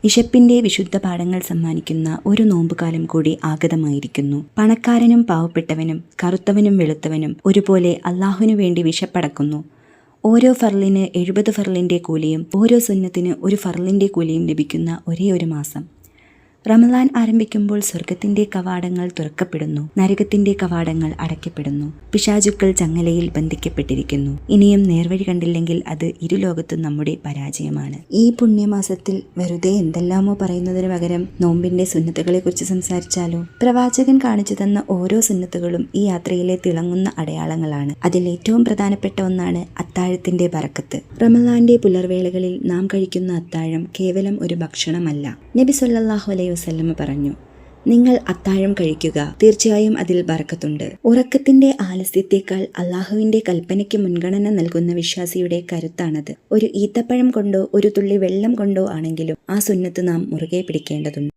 വിശപ്പിന്റെ വിശുദ്ധ പാഠങ്ങൾ സമ്മാനിക്കുന്ന ഒരു നോമ്പുകാലം കൂടി ആഗതമായിരിക്കുന്നു. പണക്കാരനും പാവപ്പെട്ടവനും കറുത്തവനും വെളുത്തവനും ഒരുപോലെ അള്ളാഹുവിനു വേണ്ടി വിശപ്പടക്കുന്നു. ഓരോ ഫർളിന് 70 ഫർളിന്റെ കൂലിയും ഓരോ സുന്നത്തിന് ഒരു ഫർളിന്റെ കൂലിയും ലഭിക്കുന്ന ഒരേ ഒരു മാസം. റമദാൻ ആരംഭിക്കുമ്പോൾ സ്വർഗത്തിന്റെ കവാടങ്ങൾ തുറക്കപ്പെടുന്നു, നരകത്തിന്റെ കവാടങ്ങൾ അടയ്ക്കപ്പെടുന്നു. പിശാചുക്കൾ ചങ്ങലയിൽ ബന്ധിക്കപ്പെട്ടിരിക്കുന്നു. ഇനിയും നേർവഴി കണ്ടില്ലെങ്കിൽ അത് ഇരുലോകത്തും നമ്മുടെ പരാജയമാണ്. ഈ പുണ്യമാസത്തിൽ വെറുതെ എന്തെല്ലാമോ പറയുന്നതിന് പകരം നോമ്പിന്റെ സുന്നത്തുകളെ കുറിച്ച് സംസാരിച്ചാലോ? പ്രവാചകൻ കാണിച്ചു തന്ന ഓരോ സുന്നത്തുകളും ഈ യാത്രയിലെ തിളങ്ങുന്ന അടയാളങ്ങളാണ്. അതിൽ ഏറ്റവും പ്രധാനപ്പെട്ട ഒന്നാണ് അത്താഴത്തിന്റെ ബറക്കത്ത്. റമദാന്റെ പുലർവേളകളിൽ നാം കഴിക്കുന്ന അത്താഴം കേവലം ഒരു ഭക്ഷണമല്ല. നബി സല്ലല്ലാഹു അലൈഹി വസല്ലമ പറഞ്ഞു, നിങ്ങൾ അത്താഴം കഴിക്കുക, തീർച്ചയായും അതിൽ ബറക്കത്തുണ്ട്. ഉറക്കത്തിന്റെ ആലസ്യത്തേക്കാൾ അള്ളാഹുവിന്റെ കൽപ്പനയ്ക്ക് മുൻഗണന നൽകുന്ന വിശ്വാസിയുടെ കരുത്താണത്. ഒരു ഈത്തപ്പഴം കൊണ്ടോ ഒരു തുള്ളി വെള്ളം കൊണ്ടോ ആണെങ്കിലും ആ സുന്നത്ത് നാം മുറുകെ പിടിക്കേണ്ടതുണ്ട്.